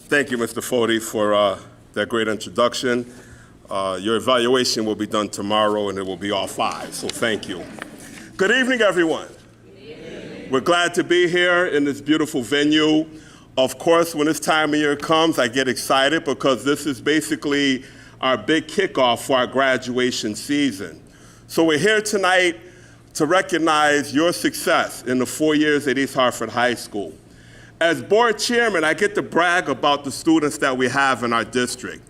Thank you, Mr. Fody, for that great introduction. Your evaluation will be done tomorrow, and it will be all 5, so thank you. Good evening, everyone. Good evening. We're glad to be here in this beautiful venue. Of course, when this time of year comes, I get excited because this is basically our big kickoff for our graduation season. So we're here tonight to recognize your success in the 4 years at East Hartford High School. As board chairman, I get to brag about the students that we have in our district.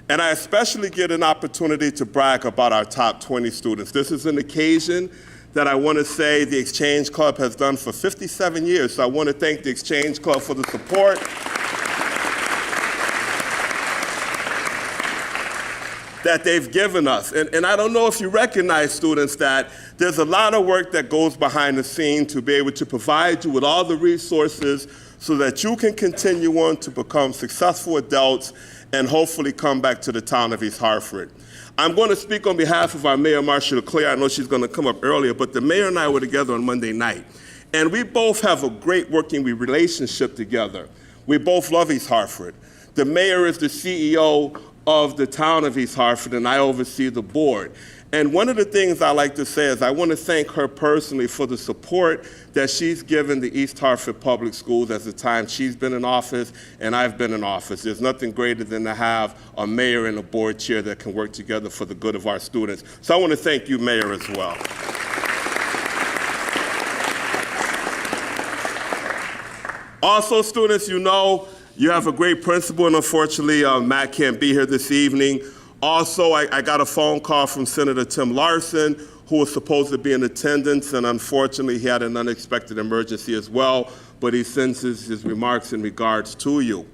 And I especially get an opportunity to brag about our top 20 students. This is an occasion that I want to say the Exchange Club has done for 57 years. So I want to thank the Exchange Club for the support. That they've given us. And I don't know if you recognize, students, that there's a lot of work that goes behind the scenes to be able to provide you with all the resources so that you can continue on to become successful adults and hopefully come back to the town of East Hartford. I'm going to speak on behalf of our Mayor, Marcia LeClaire. I know she's going to come up earlier, but the mayor and I were together on Monday night. And we both have a great working relationship together. We both love East Hartford. The mayor is the CEO of the town of East Hartford, and I oversee the board. And one of the things I like to say is I want to thank her personally for the support that she's given the East Hartford Public Schools as the time she's been in office and I've been in office. There's nothing greater than to have a mayor and a board chair that can work together for the good of our students. So I want to thank you, Mayor, as well. Also, students, you know, you have a great principal, and unfortunately, Matt can't be here this evening. Also, I got a phone call from Senator Tim Larson, who was supposed to be in attendance, and unfortunately, he had an unexpected emergency as well, but he sends his remarks in regards to you.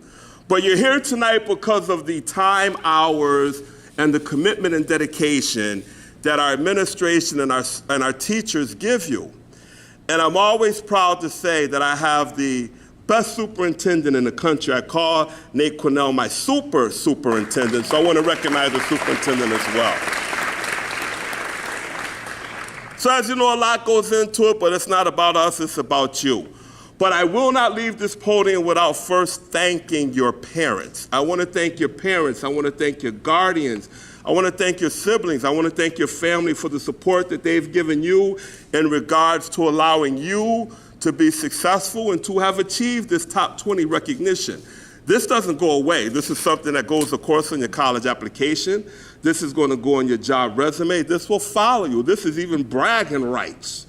But you're here tonight because of the time, hours, and the commitment and dedication that our administration and our teachers give you. And I'm always proud to say that I have the best superintendent in the country. I call Nate Cornell my superintendent, so I want to recognize the superintendent as well. So as you know, a lot goes into it, but it's not about us, it's about you. But I will not leave this podium without first thanking your parents. I want to thank your parents, I want to thank your guardians, I want to thank your siblings, I want to thank your family for the support that they've given you in regards to allowing you to be successful and to have achieved this top 20 recognition. This doesn't go away. This is something that goes, of course, on your college application. This is going to go on your job resume. This will follow you. This is even bragging rights.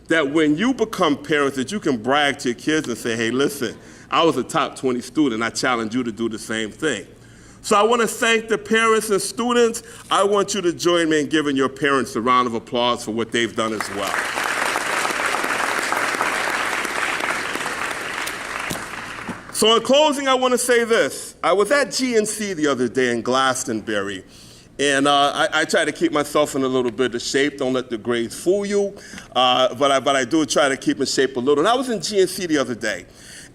That when you become parents, that you can brag to your kids and say, hey, listen, I was a top 20 student. I challenge you to do the same thing. So I want to thank the parents and students. I want you to join me in giving your parents a round of applause for what they've done as well. So in closing, I want to say this. I was at GNC the other day in Glastonbury, and I try to keep myself in a little bit of shape. Don't let the grades fool you, but I do try to keep in shape a little. And I was in GNC the other day,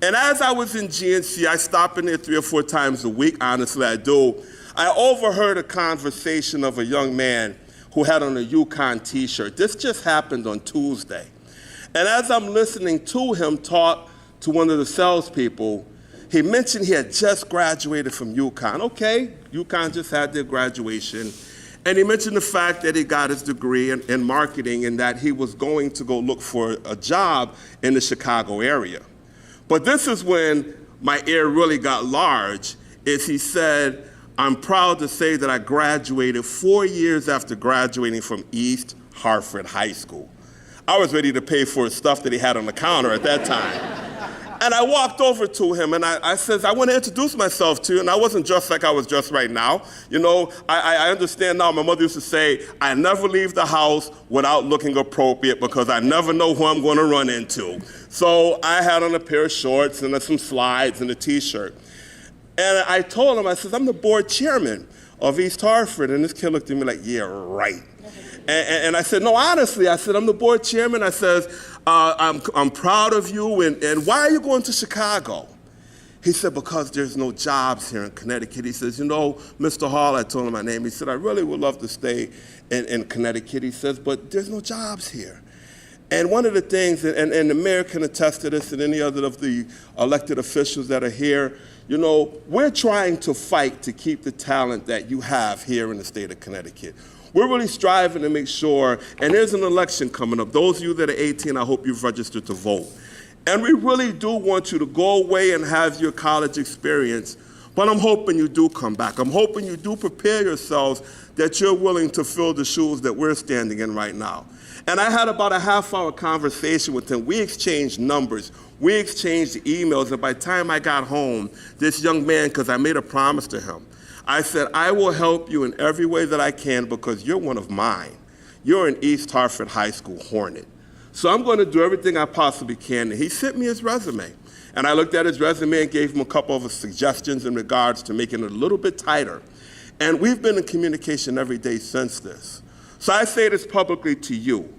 and as I was in GNC, I stop in there 3 or 4 times a week, honestly I do. I overheard a conversation of a young man who had on a UConn t-shirt. This just happened on Tuesday. And as I'm listening to him talk to one of the salespeople, he mentioned he had just graduated from UConn. Okay, UConn just had their graduation. And he mentioned the fact that he got his degree in marketing and that he was going to go look for a job in the Chicago area. But this is when my ear really got large, is he said, I'm proud to say that I graduated 4 years after graduating from East Hartford High School. I was ready to pay for his stuff that he had on the counter at that time. And I walked over to him and I said, I want to introduce myself to you. And I wasn't dressed like I was dressed right now. You know, I understand now. My mother used to say, I never leave the house without looking appropriate because I never know who I'm going to run into. So I had on a pair of shorts and some slides and a t-shirt. And I told him, I said, I'm the board chairman of East Hartford. And this kid looked at me like, yeah, right. And I said, no, honestly, I said, I'm the board chairman. I said, I'm proud of you, and why are you going to Chicago? He said, because there's no jobs here in Connecticut. He says, you know, Mr. Hall, I told him my name. He said, I really would love to stay in Connecticut. He says, but there's no jobs here. And one of the things, and the mayor can attest to this and any other of the elected officials that are here, you know, we're trying to fight to keep the talent that you have here in the state of Connecticut. We're really striving to make sure, and there's an election coming up. Those of you that are 18, I hope you've registered to vote. And we really do want you to go away and have your college experience, but I'm hoping you do come back. I'm hoping you do prepare yourselves that you're willing to fill the shoes that we're standing in right now. And I had about a half-hour conversation with him. We exchanged numbers. We exchanged emails, and by the time I got home, this young man, because I made a promise to him, I said, I will help you in every way that I can because you're one of mine. You're an East Hartford High School Hornet. So I'm going to do everything I possibly can. And he sent me his resume. And I looked at his resume and gave him a couple of suggestions in regards to making it a little bit tighter. And we've been in communication every day since this. So I say this publicly to you.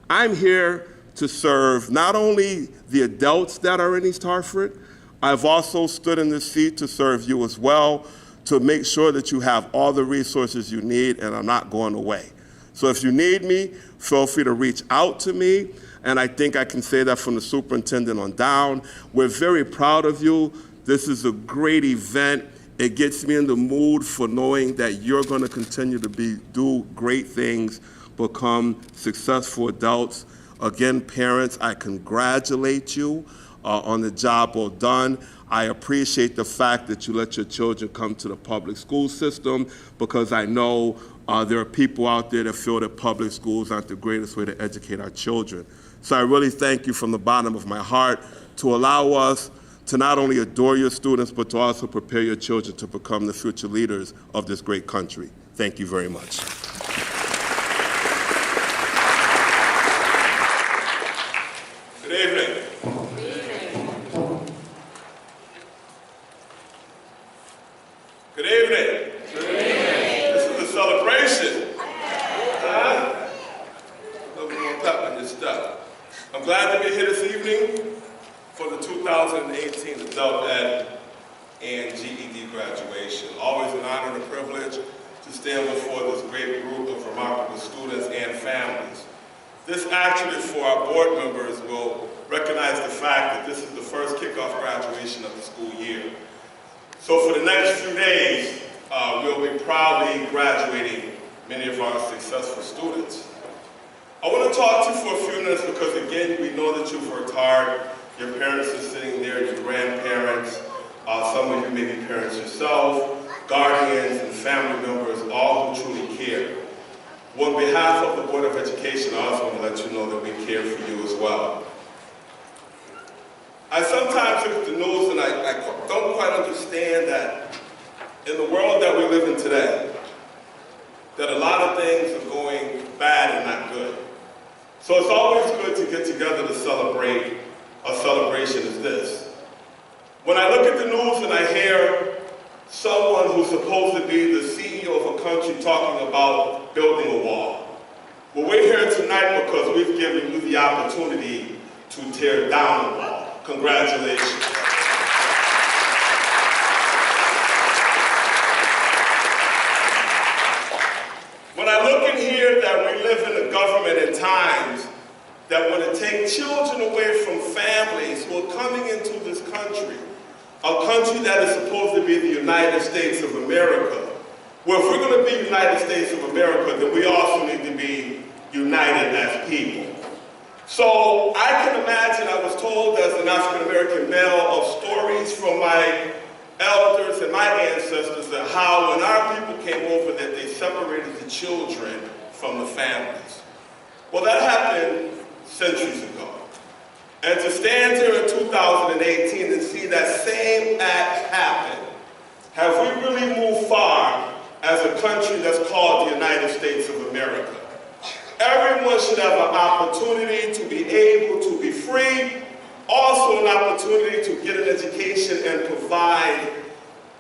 I'm here to serve not only the adults that are in East Hartford, I've also stood in this seat to serve you as well, to make sure that you have all the resources you need and are not going away. So if you need me, feel free to reach out to me. And I think I can say that from the superintendent on down. We're very proud of you. This is a great event. It gets me in the mood for knowing that you're going to continue to do great things, become successful adults. Again, parents, I congratulate you on the job well done. I appreciate the fact that you let your children come to the public school system because I know there are people out there that feel that public schools aren't the greatest way to educate our children. So I really thank you from the bottom of my heart to allow us to not only adore your students, but to also prepare your children to become the future leaders of this great country. Thank you very much. Good evening. Good evening. Good evening. This is a celebration. A little more pep in your step. I'm glad to be here this evening for the 2018 Adult Ed and GED graduation. Always an honor and a privilege to stand before this great group of remarkable students and families. This actually, for our board members, will recognize the fact that this is the first kickoff graduation of the school year. So for the next few days, we'll be proudly graduating many of our successful students. I want to talk to you for a few minutes because, again, we know that you've worked hard. Your parents are sitting there, your grandparents, some of you may be parents yourself, guardians and family members, all who truly care. On behalf of the Board of Education, I also want to let you know that we care for you as well. I sometimes look at the news and I don't quite understand that in the world that we live in today, that a lot of things are going bad and not good. So it's always good to get together to celebrate a celebration as this. When I look at the news and I hear someone who's supposed to be the CEO of a country talking about building a wall, well, we're here tonight because we've given you the opportunity to tear down a wall. Congratulations. When I look and hear that we live in a government at times that want to take children away from families who are coming into this country, a country that is supposed to be the United States of America. Well, if we're going to be United States of America, then we also need to be united as people. So I can imagine, I was told as an African-American male of stories from my elders and my ancestors that how when our people came over that they separated the children from the families. Well, that happened centuries ago. And to stand here in 2018 and see that same act happen, have we really moved far as a country that's called the United States of America? Everyone should have an opportunity to be able to be free, also an opportunity to get an education and provide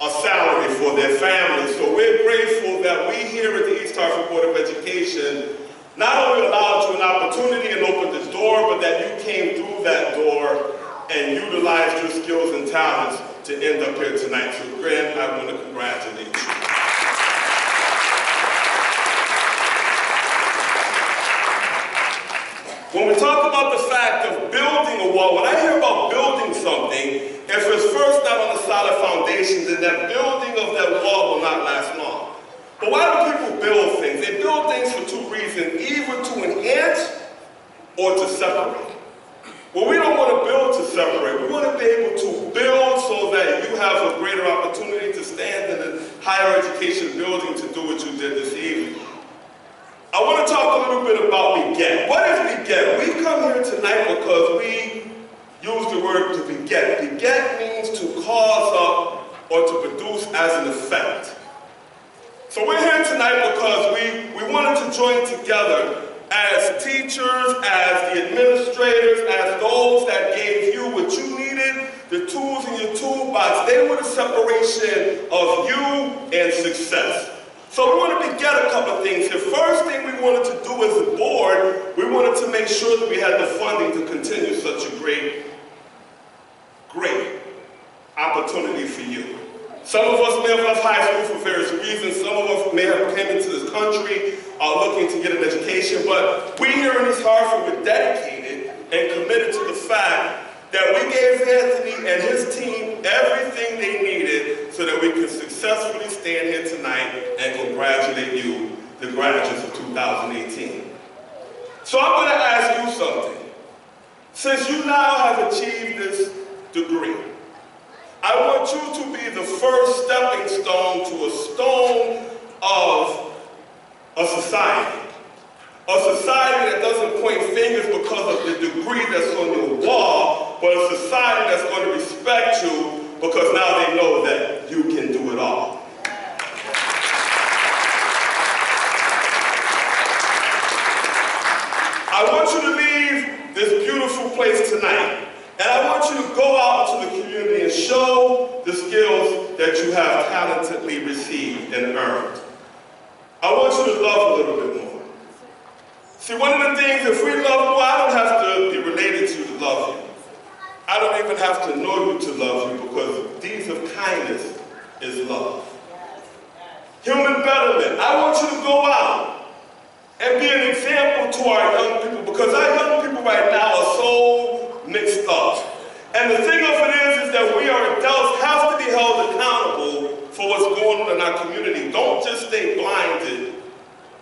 a salary for their families. So we're grateful that we here at the East Hartford Board of Education not only allowed you an opportunity and opened this door, but that you came through that door and utilized your skills and talents to end up here tonight. So Grant, I want to congratulate you. When we talk about the fact of building a wall, when I hear about building something, if it's first not on a solid foundation, then that building of that wall will not last long. But why do people build things? They build things for two reasons, either to enhance or to separate. Well, we don't want to build to separate. We want to be able to build so that you have a greater opportunity to stand in a higher education building to do what you did this evening. I want to talk a little bit about beget. What is beget? We come here tonight because we use the word to beget. Beget means to cause up or to produce as an effect. So we're here tonight because we wanted to join together as teachers, as the administrators, as those that gave you what you needed, the tools in your toolbox. They were the separation of you and success. So we want to beget a couple of things. The first thing we wanted to do as a board, we wanted to make sure that we had the funding to continue such a great opportunity for you. Some of us may have left high school for various reasons. Some of us may have come into this country looking to get an education, but we here in East Hartford were dedicated and committed to the fact that we gave Anthony and his team everything they needed so that we could successfully stand here tonight and congratulate you, the graduates of 2018. So I'm going to ask you something. Since you now have achieved this degree, I want you to be the first stepping stone to a stone of a society. A society that doesn't point fingers because of the degree that's on your wall, but a society that's going to respect you because now they know that you can do it all. I want you to leave this beautiful place tonight, and I want you to go out into the community and show the skills that you have talentedly received and earned. I want you to love a little bit more. See, one of the things, if we love you, I don't have to be related to you to love you. I don't even have to know you to love you because deeds of kindness is love. Human betterment. I want you to go out and be an example to our young people because our young people right now are so mixed up. And the thing of it is that we are adults have to be held accountable for what's going on in our community. Don't just stay blinded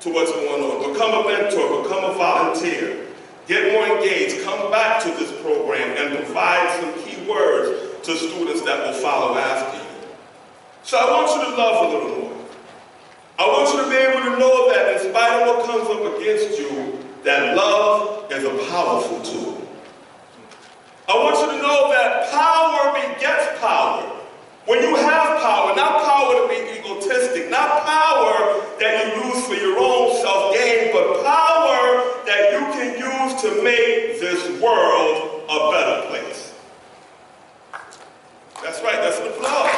to what's going on. Become a mentor, become a volunteer. Get more engaged, come back to this program and provide some key words to students that will follow after you. So I want you to love a little more. I want you to be able to know that in spite of what comes up against you, that love is a powerful tool. I want you to know that power begets power. When you have power, not power to be egotistic, not power that you use for your own self-gain, but power that you can use to make this world a better place. That's right, that's an applause.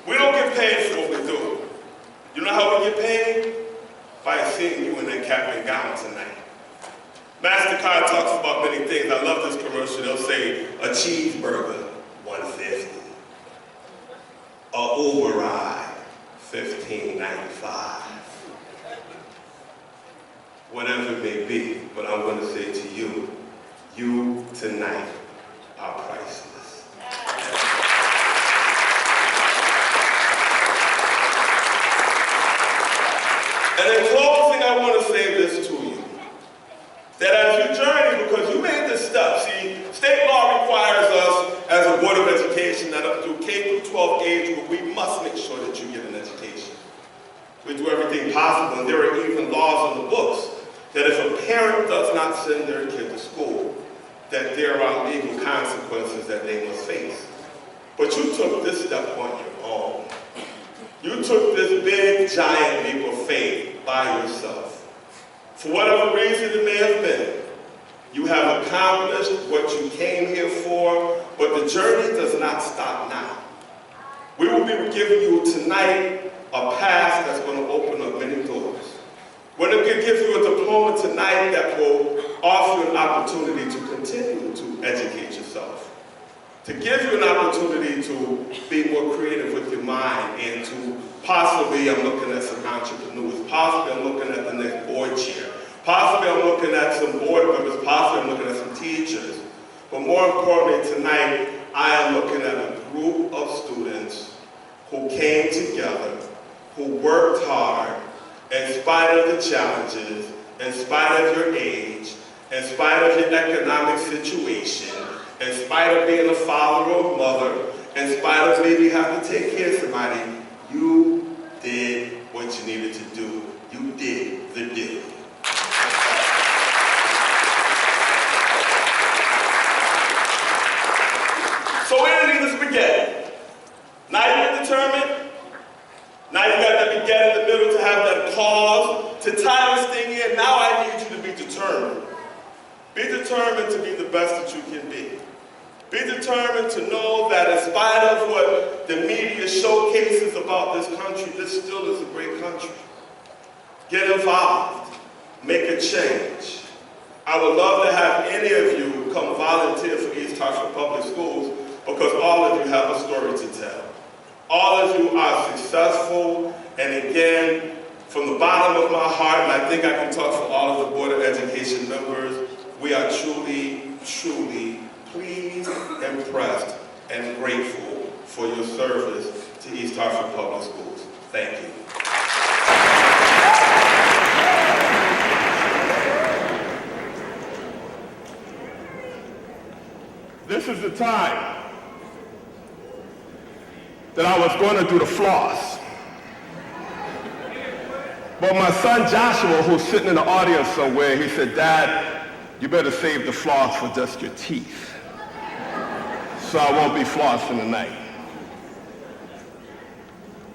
We don't get paid for what we do. You know how we get paid? By seeing you in that cap and gown tonight. MasterCard talks about many things. I love this commercial. They'll say, a cheeseburger, $1.50. A Uber ride, $15.95. Whatever it may be, but I'm going to say to you, you tonight are priceless. And in closing, I want to say this to you. That as you journey, because you made this step, see, state law requires us as a Board of Education that up through K through 12 age group, we must make sure that you get an education. We do everything possible, and there are even laws in the books that if a parent does not send their kid to school, that there are legal consequences that they must face. But you took this step on your own. You took this big, giant leap of faith by yourself. For whatever reason it may have been, you have accomplished what you came here for, but the journey does not stop now. We will be giving you tonight a path that's going to open up many doors. We're going to give you a diploma tonight that will offer you an opportunity to continue to educate yourself. to give you an opportunity to be more creative with your mind and to possibly, I'm looking at some entrepreneurs, possibly I'm looking at the next board chair, possibly I'm looking at some board members, possibly I'm looking at some teachers. But more importantly tonight, I am looking at a group of students who came together, who worked hard, in spite of the challenges, in spite of your age, in spite of your economic situation, in spite of being a father or mother, in spite of maybe having to take care of somebody, you did what you needed to do. You did the deal. So where did this begin? Now you're determined. Now you got that begin in the middle to have that pause, to tie this thing in. Now I need you to be determined. Be determined to be the best that you can be. Be determined to know that in spite of what the media showcases about this country, this still is a great country. Get involved. Make a change. I would love to have any of you come volunteer for East Hartford Public Schools because all of you have a story to tell. All of you are successful, and again, from the bottom of my heart, and I think I can talk for all of the Board of Education members, we are truly, truly pleased, impressed, and grateful for your service to East Hartford Public Schools. Thank you. This is the time that I was going to do the floss. But my son Joshua, who's sitting in the audience somewhere, he said, "Dad, you better save the floss for just your teeth." So I won't be flossing tonight.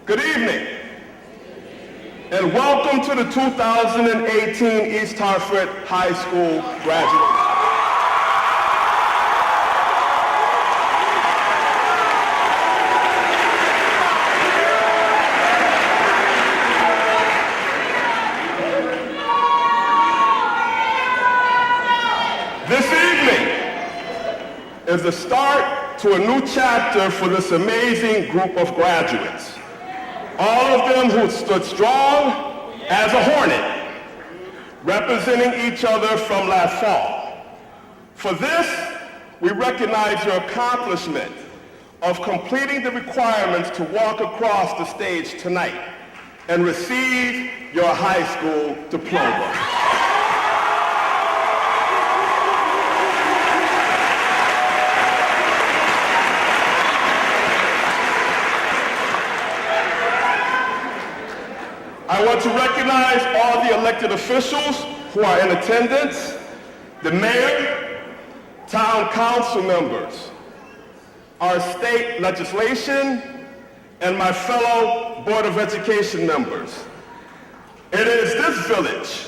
Good evening, and welcome to the 2018 East Hartford High School graduation. This evening is the start to a new chapter for this amazing group of graduates. All of them who stood strong as a hornet, representing each other from last fall. For this, we recognize your accomplishment of completing the requirements to walk across the stage tonight and receive your high school diploma. I want to recognize all the elected officials who are in attendance, the mayor, town council members, our state legislation, and my fellow Board of Education members. It is this village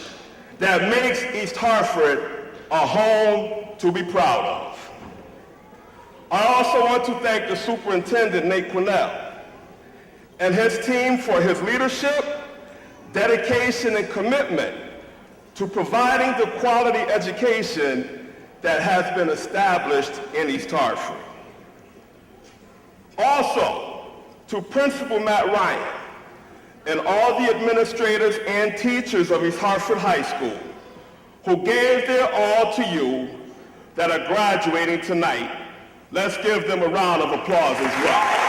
that makes East Hartford a home to be proud of. I also want to thank the superintendent, Nate Quinnell, and his team for his leadership, dedication, and commitment to providing the quality education that has been established in East Hartford. Also, to Principal Matt Ryan and all the administrators and teachers of East Hartford High School who gave their all to you that are graduating tonight, let's give them a round of applause as well.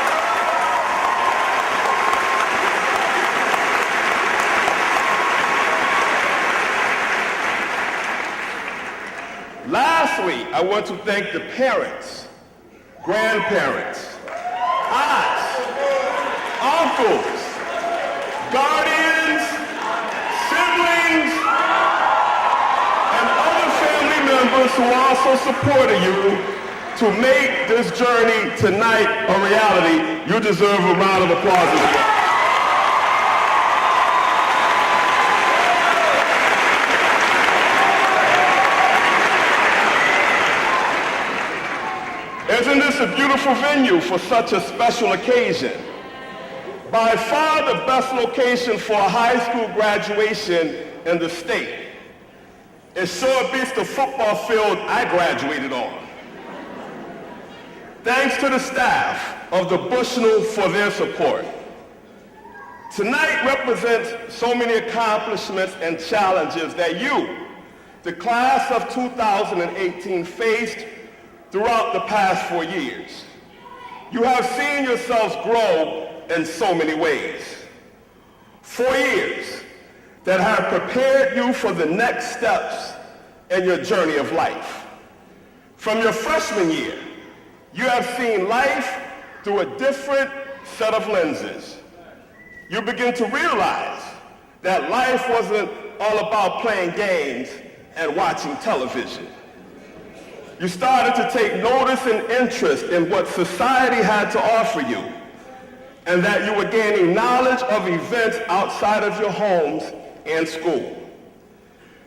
Lastly, I want to thank the parents, grandparents, aunts, uncles, guardians, siblings, and other family members who also supported you to make this journey tonight a reality. You deserve a round of applause as well. Isn't this a beautiful venue for such a special occasion? By far the best location for a high school graduation in the state. It sure beats the football field I graduated on. Thanks to the staff of the Bushnell for their support. Tonight represents so many accomplishments and challenges that you, the class of 2018, faced throughout the past 4 years. You have seen yourselves grow in so many ways. 4 years that have prepared you for the next steps in your journey of life. From your freshman year, you have seen life through a different set of lenses. You begin to realize that life wasn't all about playing games and watching television. You started to take notice and interest in what society had to offer you, and that you were gaining knowledge of events outside of your homes and school.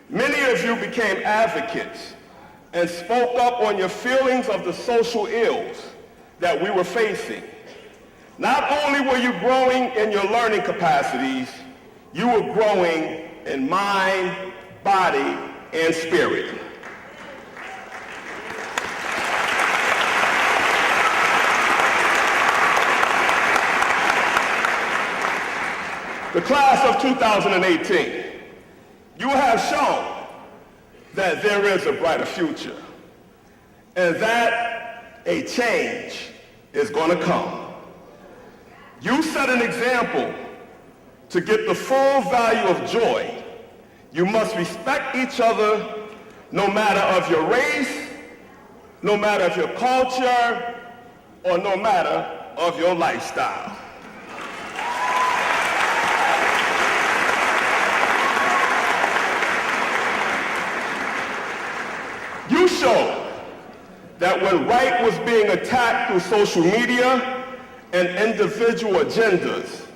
Many of you became advocates and spoke up on your feelings of the social ills that we were facing. Not only were you growing in your learning capacities, you were growing in mind, body, and spirit. The class of 2018, you have shown that there is a brighter future and that a change is going to come. You set an example to get the full value of joy. You must respect each other no matter of your race, no matter of your culture, or no matter of your lifestyle. You showed that when right was being attacked through social media and individual agendas,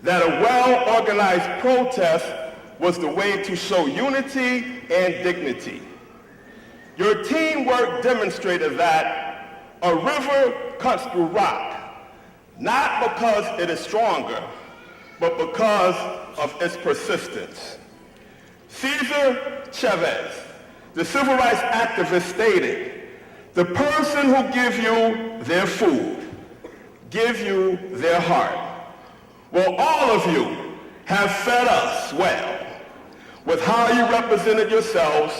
that a well-organized protest was the way to show unity and dignity. Your teamwork demonstrated that a river cuts through rock, not because it is stronger, but because of its persistence. Cesar Chavez, the civil rights activist, stated, "The person who gives you their food, give you their heart." Well, all of you have fed us well with how you represented yourselves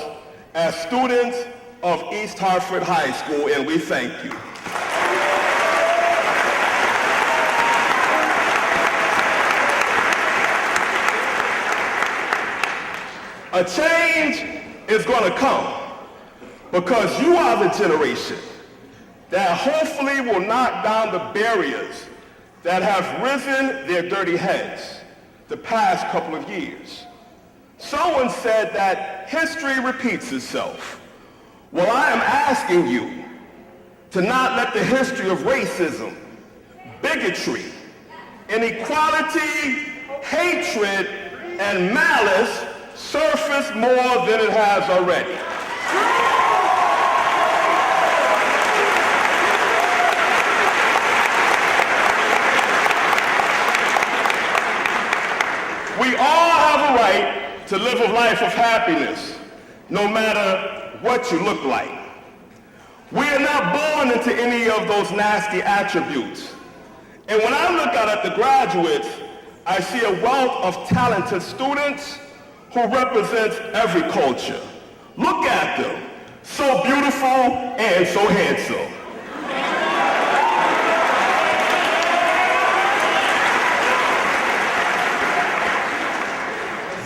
as students of East Hartford High School, and we thank you. A change is going to come because you are the generation that hopefully will knock down the barriers that have risen their dirty heads the past couple of years. Someone said that history repeats itself. Well, I am asking you to not let the history of racism, bigotry, inequality, hatred, and malice surface more than it has already. We all have a right to live a life of happiness, no matter what you look like. We are not born into any of those nasty attributes. And when I look out at the graduates, I see a wealth of talented students who represents every culture. Look at them, so beautiful and so handsome.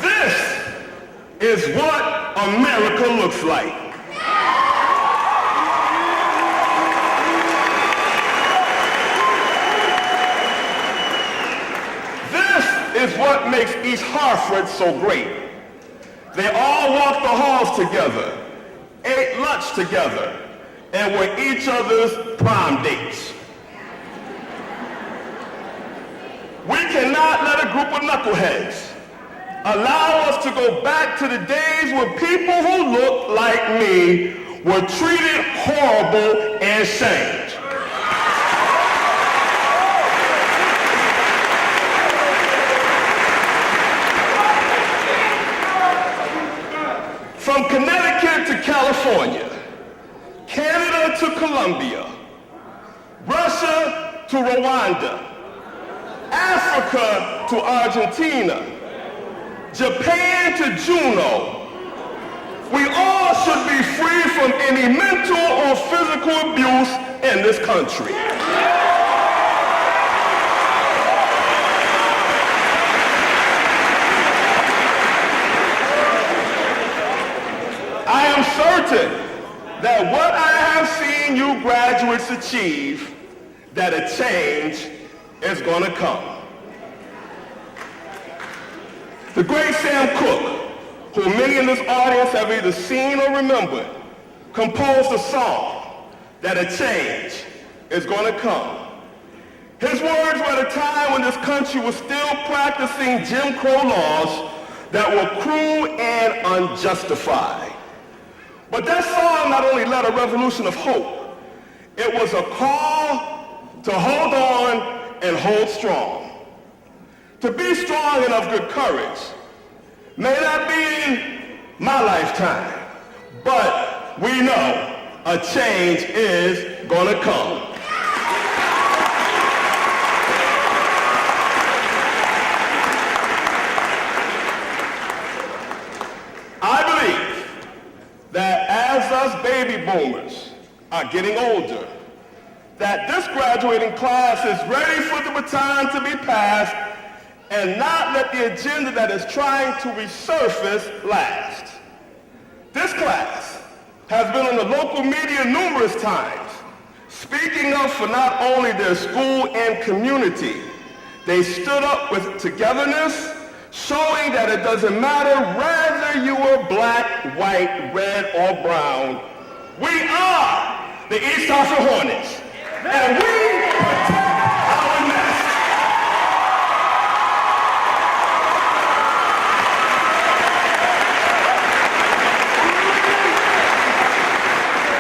This is what America looks like. This is what makes East Hartford so great. They all walked the halls together, ate lunch together, and were each other's prom dates. We cannot let a group of knuckleheads allow us to go back to the days when people who looked like me were treated horrible and shamed. From Connecticut to California, Canada to Colombia, Russia to Rwanda, Africa to Argentina, Japan to Juneau. We all should be free from any mental or physical abuse in this country. I am certain that what I have seen you graduates achieve, that a change is going to come. The great Sam Cooke, who many in this audience have either seen or remembered, composed a song that a change is going to come. His words were at a time when this country was still practicing Jim Crow laws that were cruel and unjustified. But that song not only led a revolution of hope, it was a call to hold on and hold strong. To be strong and of good courage may not be in my lifetime, but we know a change is gonna come. I believe that as us baby boomers are getting older, that this graduating class is ready for the baton to be passed and not let the agenda that is trying to resurface last. This class has been on the local media numerous times, speaking up for not only their school and community. They stood up with togetherness, showing that it doesn't matter whether you are black, white, red, or brown. We are the East Hartford Hornets, and we protect our nest.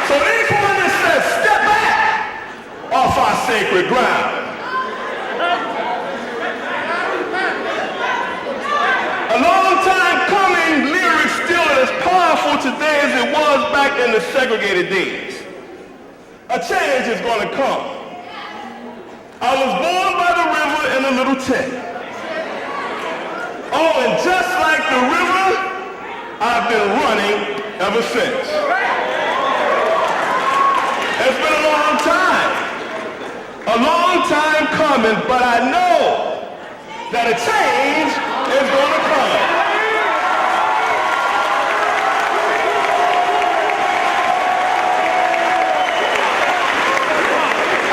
So these Hornets said, step back off our sacred ground. A long time coming, lyrics still as powerful today as it was back in the segregated days. A change is going to come. I was born by the river in a little tent. Oh, and just like the river, I've been running ever since. It's been a long time coming, but I know that a change is going to come.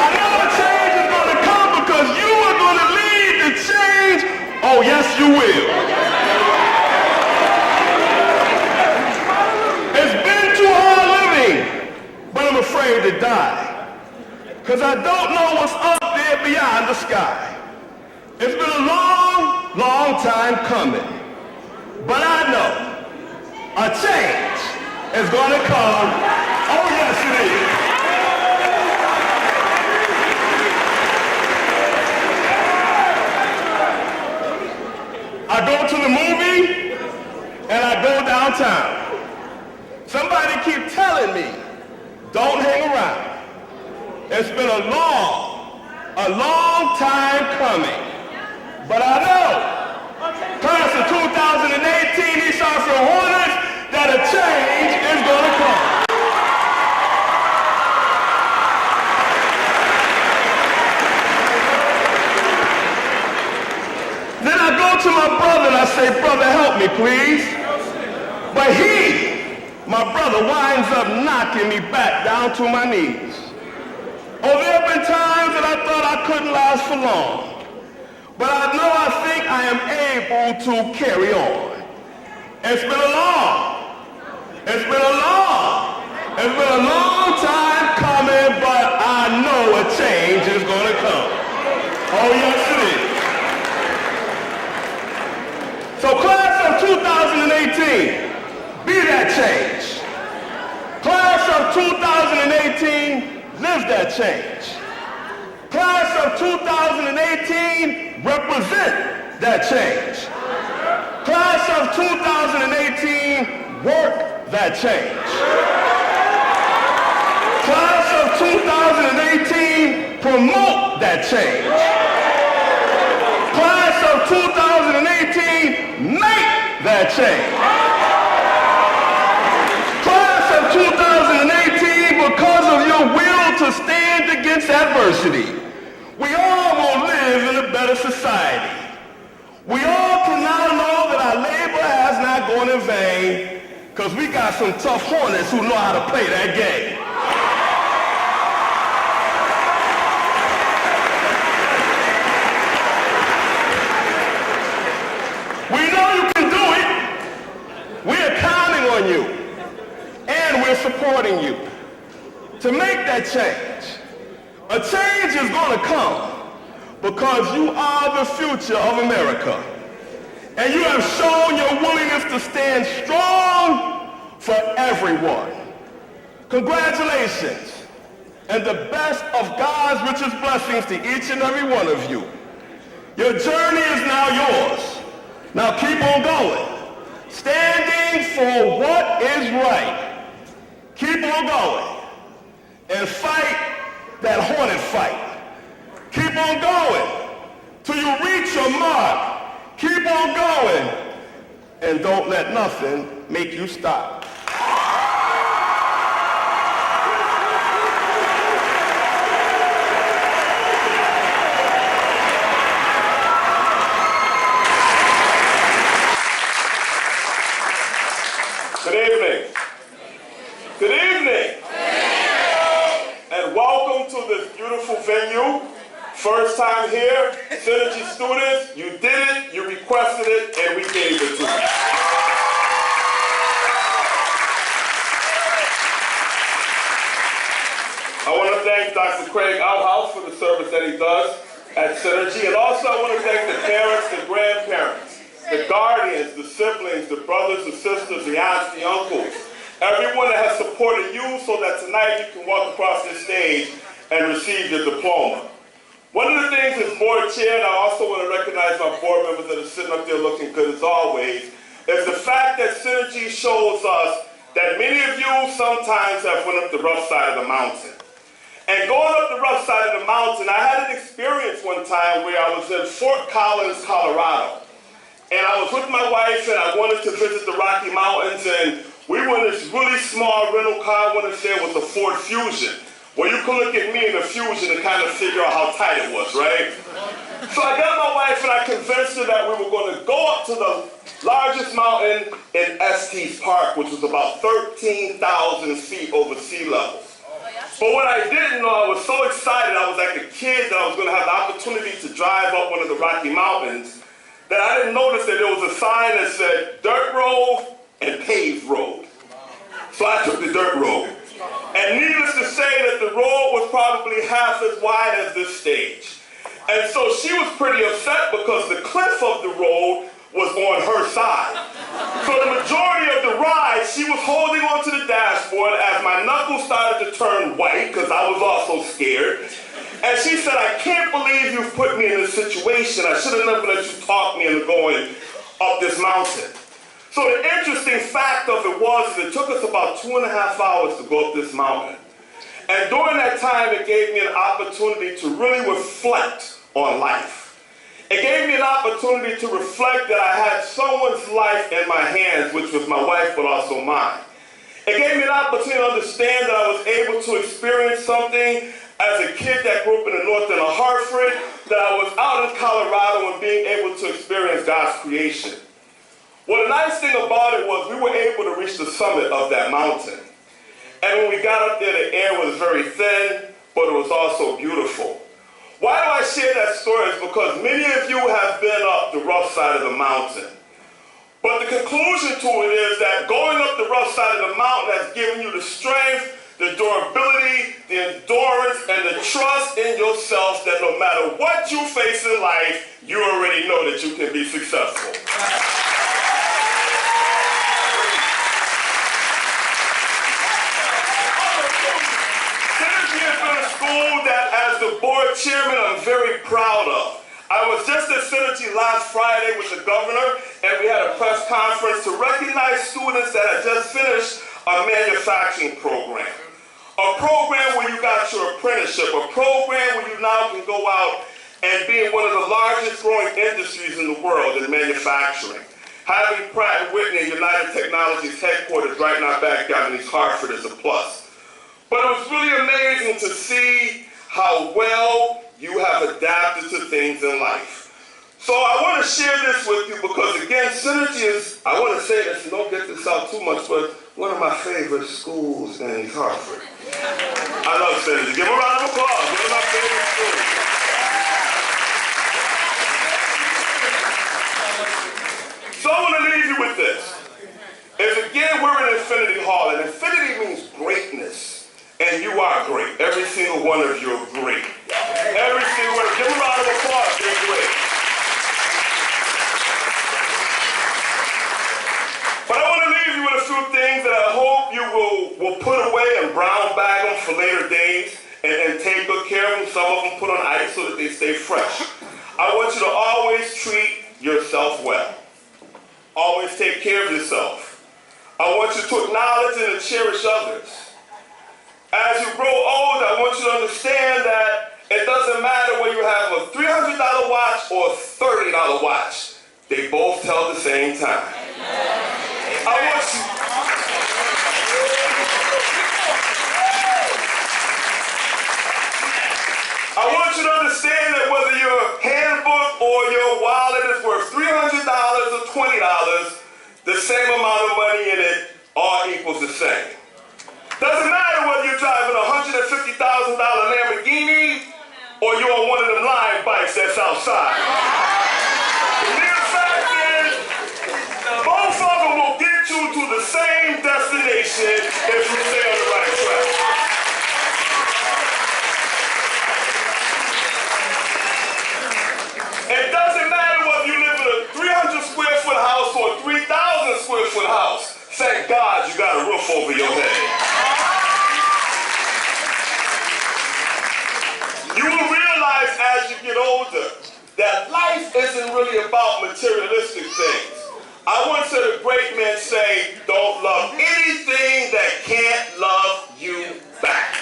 I know a change is going to come because you are going to lead the change. Oh, yes, you will. It's been too hard living, but I'm afraid to die, because I don't know what's up there beyond the sky. It's been a long time coming, but I know a change is going to come. Oh, yes, it is. I go to the movie and I go downtown. Somebody keep telling me, don't hang around. It's been a long time coming. But I know, class of 2018 East Hartford Hornets, that a change is going to come. Then I go to my brother and I say, brother, help me, please. But my brother, winds up knocking me back down to my knees. Oh, there have been times that I thought I couldn't last for long. But I think I am able to carry on. It's been a long time coming, but I know a change is going to come. Oh, yes, it is. So class of 2018, be that change. Class of 2018, live that change. Class of 2018, represent that change. Class of 2018, work that change. Class of 2018, promote that change. Class of 2018, make that change. Class of 2018, because of your will to stand against adversity, we all will live in a better society. We all can now know that our labor has not gone in vain, because we got some tough hornets who know how to play that game. We know you can do it. We're counting on you, and we're supporting you to make that change. A change is going to come because you are the future of America. And you have shown your willingness to stand strong for everyone. Congratulations, and the best of God's richest blessings to each and every one of you. Your journey is now yours. Now keep on going, standing for what is right. Keep on going and fight that hornet fight. Keep on going till you reach your mark. Keep on going, and don't let nothing make you stop. Good evening. Good evening. And welcome to this beautiful venue. First time here, Synergy students, you did it, you requested it, and we gave it to you. I want to thank Dr. Craig Outhouse for the service that he does at Synergy, and also I want to thank the parents, the grandparents, the guardians, the siblings, the brothers, the sisters, the aunts, the uncles, everyone that has supported you so that tonight you can walk across this stage and receive your diploma. One of the things as board chair, and I also want to recognize my board members that are sitting up there looking good as always, is the fact that Synergy shows us that many of you sometimes have went up the rough side of the mountain. And going up the rough side of the mountain, I had an experience one time where I was in Fort Collins, Colorado. And I was with my wife and I wanted to visit the Rocky Mountains, and we were in this really small rental car. I want to say it was a Ford Fusion. Well, you can look at me in the Fusion and kind of figure out how tight it was, right? So I got my wife and I convinced her that we were going to go up to the largest mountain in Estes Park, which was about 13,000 feet over sea level. But what I didn't know, I was so excited, I was like a kid that I was going to have the opportunity to drive up one of the Rocky Mountains, that I didn't notice that there was a sign that said dirt road and paved road. So I took the dirt road. And needless to say that the road was probably half as wide as this stage. And so she was pretty upset because the cliff of the road was on her side. So the majority of the ride, she was holding onto the dashboard as my knuckles started to turn white because I was also scared. And she said, I can't believe you've put me in this situation. I should have never let you talk me into going up this mountain. So the interesting fact of it was it took us about 2.5 hours to go up this mountain. And during that time, it gave me an opportunity to really reflect on life. It gave me an opportunity to reflect that I had someone's life in my hands, which was my wife, but also mine. It gave me an opportunity to understand that I was able to experience something as a kid that grew up in the north end of Hartford, that I was out in Colorado and being able to experience God's creation. Well, the nice thing about it was we were able to reach the summit of that mountain. And when we got up there, the air was very thin, but it was also beautiful. Why do I share that story? Is because many of you have been up the rough side of the mountain. But the conclusion to it is that going up the rough side of the mountain has given you the strength, the durability, the endurance, and the trust in yourself that no matter what you face in life, you already know that you can be successful. Synergy has been a school that, as the board chairman, I'm very proud of. I was just at Synergy last Friday with the governor, and we had a press conference to recognize students that had just finished a manufacturing program. A program where you got your apprenticeship, a program where you now can go out and be in one of the largest growing industries in the world in manufacturing. Having Pratt & Whitney and United Technologies headquarters right in our backyard in East Hartford is a plus. But it was really amazing to see how well you have adapted to things in life. So I want to share this with you because, again, Synergy is, I want to say this and don't get this out too much, but one of my favorite schools in East Hartford. I love Synergy. Give them a round of applause. One of my favorite schools. So I want to leave you with this. Is again, we're in Infinity Hall, and infinity means greatness. And you are great. Every single one of you are great. Every single one. Give them a round of applause. They're great. But I want to leave you with a few things that I hope you will put away and brown bag them for later days and take good care of them. Some of them put on ice so that they stay fresh. I want you to always treat yourself well. Always take care of yourself. I want you to acknowledge and cherish others. As you grow old, I want you to understand that it doesn't matter whether you have a $300 watch or a $30 watch. They both tell the same time. I want you to understand that whether your handbook or your wallet is worth $300 or $20, the same amount of money in it all equals the same. Doesn't matter whether you're driving a $150,000 Lamborghini or you're on one of them line bikes that's outside. The mere fact is, both of them will get you to the same destination if you stay on the right track. It doesn't matter whether you live in a 300 square foot house or a 3,000 square foot house. Thank God you got a roof over your head. You will realize as you get older that life isn't really about materialistic things. I once heard a great man say, don't love anything that can't love you back.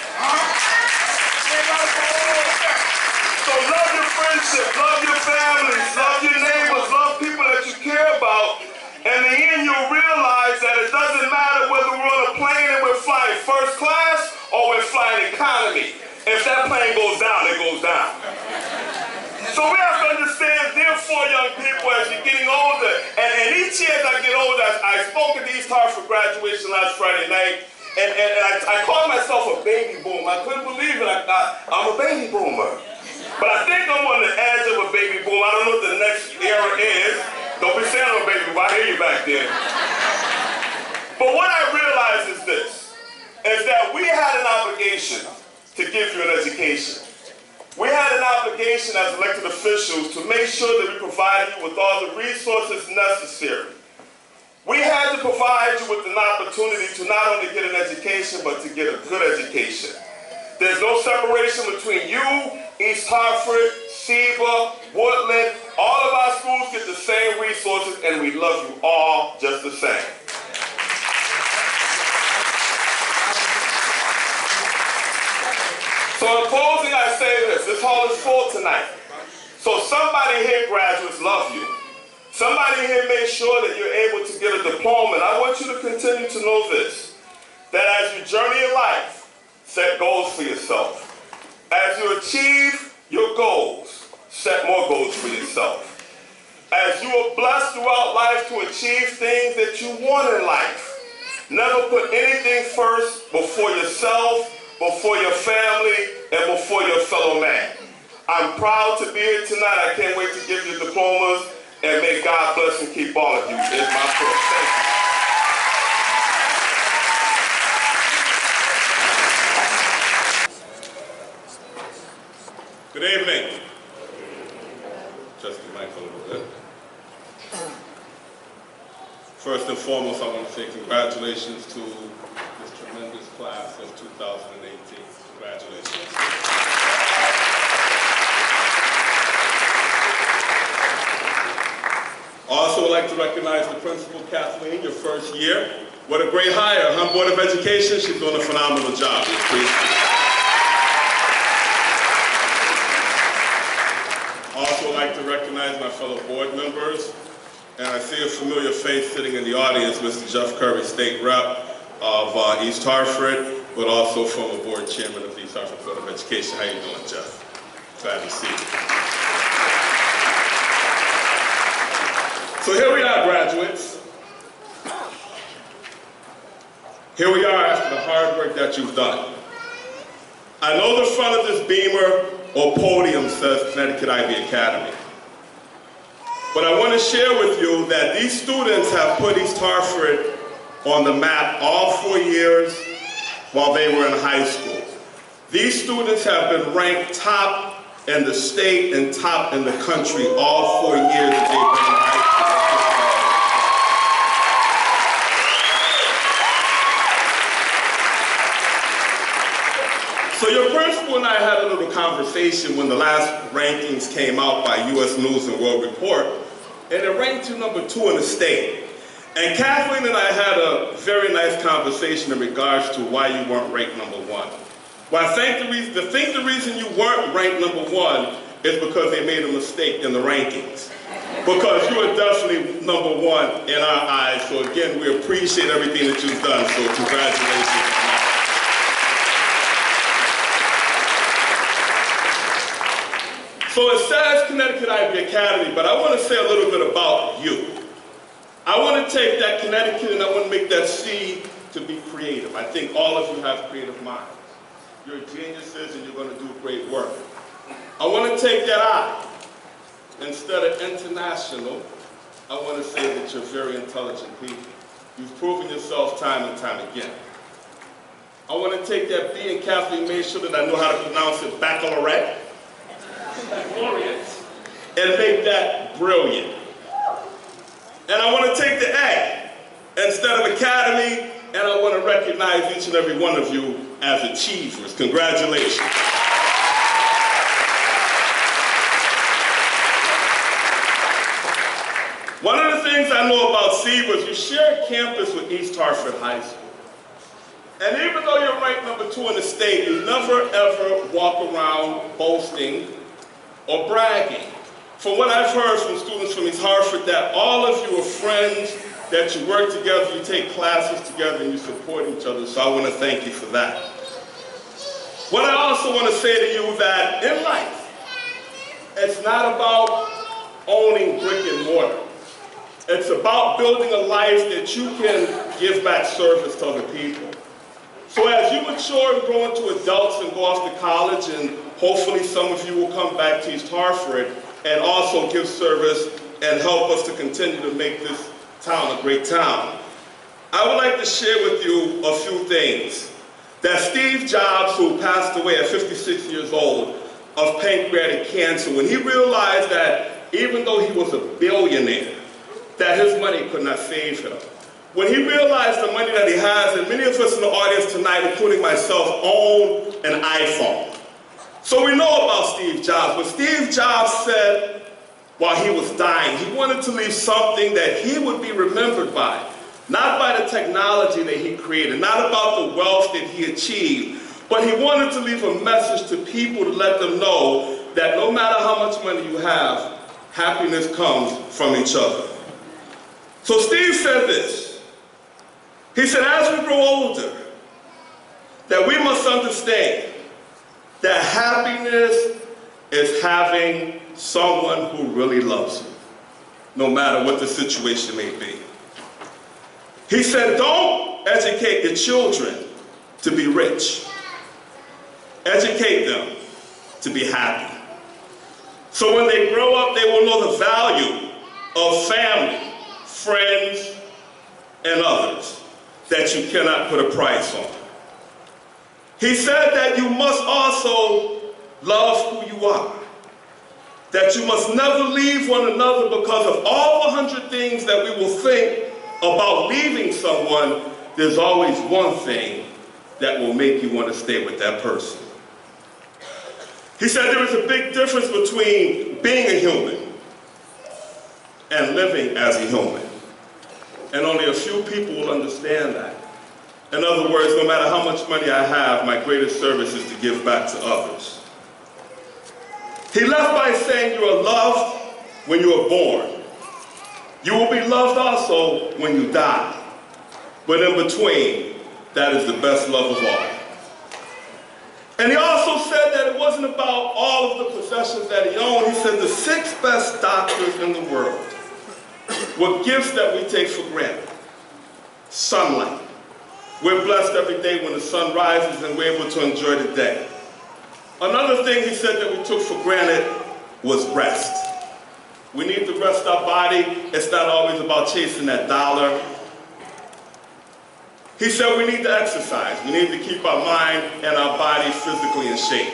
So love your friendship, love your families, love your neighbors, love people that you care about. And in the end, you'll realize that it doesn't matter whether we're on a plane and we're flying first class or we're flying economy. If that plane goes down, it goes down. So we have to understand, therefore, young people, as you're getting older, and each year as I get older, I spoke at the East Hartford graduation last Friday night, and I called myself a baby boomer. I couldn't believe it. I'm a baby boomer. But I think I'm on the edge of a baby boomer. I don't know what the next era is. Don't be saying I'm a baby boomer. I hear you back there. But what I realized is this, is that we had an obligation to give you an education. We had an obligation as elected officials to make sure that we provided you with all the resources necessary. We had to provide you with an opportunity to not only get an education, but to get a good education. There's no separation between you, East Hartford, Sheba, Woodland. All of our schools get the same resources, and we love you all just the same. So in closing, I say this hall is full tonight. So somebody here, graduates, love you. Somebody here made sure that you're able to get a diploma. And I want you to continue to know this, that as you journey in life, set goals for yourself. As you achieve your goals, set more goals for yourself. As you are blessed throughout life to achieve things that you want in life, never put anything first before yourself, before your family, and before your fellow man. I'm proud to be here tonight. I can't wait to give you diplomas, and may God bless and keep all of you. It's my prayer. Thank you. Good evening. Just the mic a little bit. First and foremost, I want to say congratulations to this tremendous class of 2018. Congratulations. Also, I'd like to recognize the principal, Kathleen, your first year. What a great hire, huh? Board of Education, she's doing a phenomenal job. We appreciate it. Also like to recognize my fellow board members, and I see a familiar face sitting in the audience, Mr. Jeff Curry, State Rep of East Hartford, but also former board chairman of the East Hartford Board of Education. How you doing, Jeff? Glad to see you. So here we are, graduates. Here we are after the hard work that you've done. I know the front of this beamer or podium says Connecticut IB Academy. But I want to share with you that these students have put East Hartford on the map all 4 years while they were in high school. These students have been ranked top in the state and top in the country all 4 years that they've been in high school. So your principal and I had a little conversation when the last rankings came out by U.S. News and World Report, and it ranked you number 2 in the state. And Kathleen and I had a very nice conversation in regards to why you weren't ranked number 1. Well, I think the reason you weren't ranked number 1 is because they made a mistake in the rankings. Because you are definitely number 1 in our eyes. So again, we appreciate everything that you've done. So congratulations. So it says Connecticut IB Academy, but I want to say a little bit about you. I want to take that Connecticut and I want to make that C to be creative. I think all of you have creative minds. You're geniuses and you're going to do great work. I want to take that I. Instead of international, I want to say that you're very intelligent people. You've proven yourself time and time again. I want to take that B, and Kathleen made sure that I know how to pronounce it, baccalaureate. Glorious, and make that brilliant. And I want to take the A instead of academy, and I want to recognize each and every one of you as achievers. Congratulations. One of the things I know about SEBA is you share campus with East Hartford High School. And even though you're ranked number 2 in the state, you never ever walk around boasting or bragging. From what I've heard from students from East Hartford, that all of you are friends, that you work together, you take classes together, and you support each other. So I want to thank you for that. What I also want to say to you that in life, it's not about owning brick and mortar. It's about building a life that you can give back service to other people. So as you mature and grow into adults and go off to college, and hopefully some of you will come back to East Hartford and also give service and help us to continue to make this town a great town. I would like to share with you a few things. That Steve Jobs, who passed away at 56 years old of pancreatic cancer, when he realized that even though he was a billionaire, that his money could not save him. When he realized the money that he has, and many of us in the audience tonight, including myself, own an iPhone. So we know about Steve Jobs, but Steve Jobs said while he was dying, he wanted to leave something that he would be remembered by. Not by the technology that he created, not about the wealth that he achieved, but he wanted to leave a message to people to let them know that no matter how much money you have, happiness comes from each other. So Steve said this. He said, as we grow older, that we must understand that happiness is having someone who really loves you, no matter what the situation may be. He said, don't educate your children to be rich. Educate them to be happy. So when they grow up, they will know the value of family, friends, and others that you cannot put a price on. He said that you must also love who you are. That you must never leave one another because of all the 100 things that we will think about leaving someone, there's always one thing that will make you want to stay with that person. He said there is a big difference between being a human and living as a human. and only a few people will understand that. In other words, no matter how much money I have, my greatest service is to give back to others. He left by saying you are loved when you are born. You will be loved also when you die. But in between, that is the best love of all. And he also said that it wasn't about all of the possessions that he owned. He said the 6 best doctors in the world were gifts that we take for granted. Sunlight. We're blessed every day when the sun rises and we're able to enjoy the day. Another thing he said that we took for granted was rest. We need to rest our body. It's not always about chasing that dollar. He said we need to exercise. We need to keep our mind and our body physically in shape.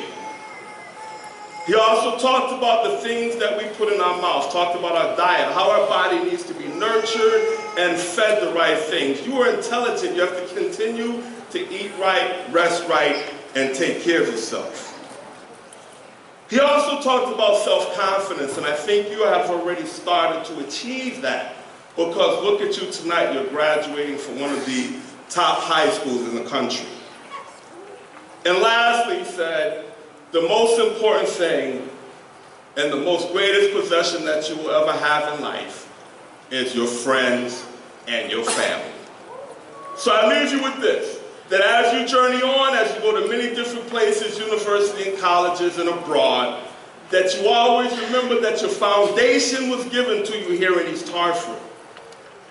He also talked about the things that we put in our mouths, talked about our diet, how our body needs to be nurtured and fed the right things. You are intelligent. You have to continue to eat right, rest right, and take care of yourself. He also talked about self-confidence, and I think you have already started to achieve that, because look at you tonight. You're graduating from one of the top high schools in the country. And lastly, he said, the most important thing and the most greatest possession that you will ever have in life is your friends and your family. So I leave you with this, that as you journey on, as you go to many different places, university and colleges and abroad, that you always remember that your foundation was given to you here in East Hartford.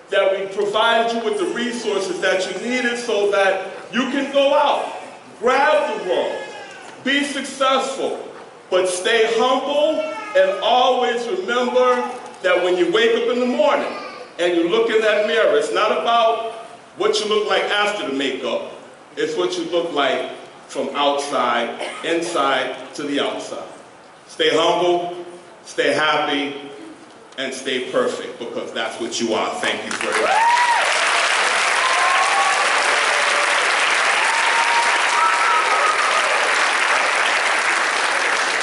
That we provide you with the resources that you needed so that you can go out, grab the world, be successful, but stay humble and always remember that when you wake up in the morning and you look in that mirror, it's not about what you look like after the makeup, it's what you look like from outside, inside to the outside. Stay humble, stay happy, and stay perfect, because that's what you are. Thank you very much.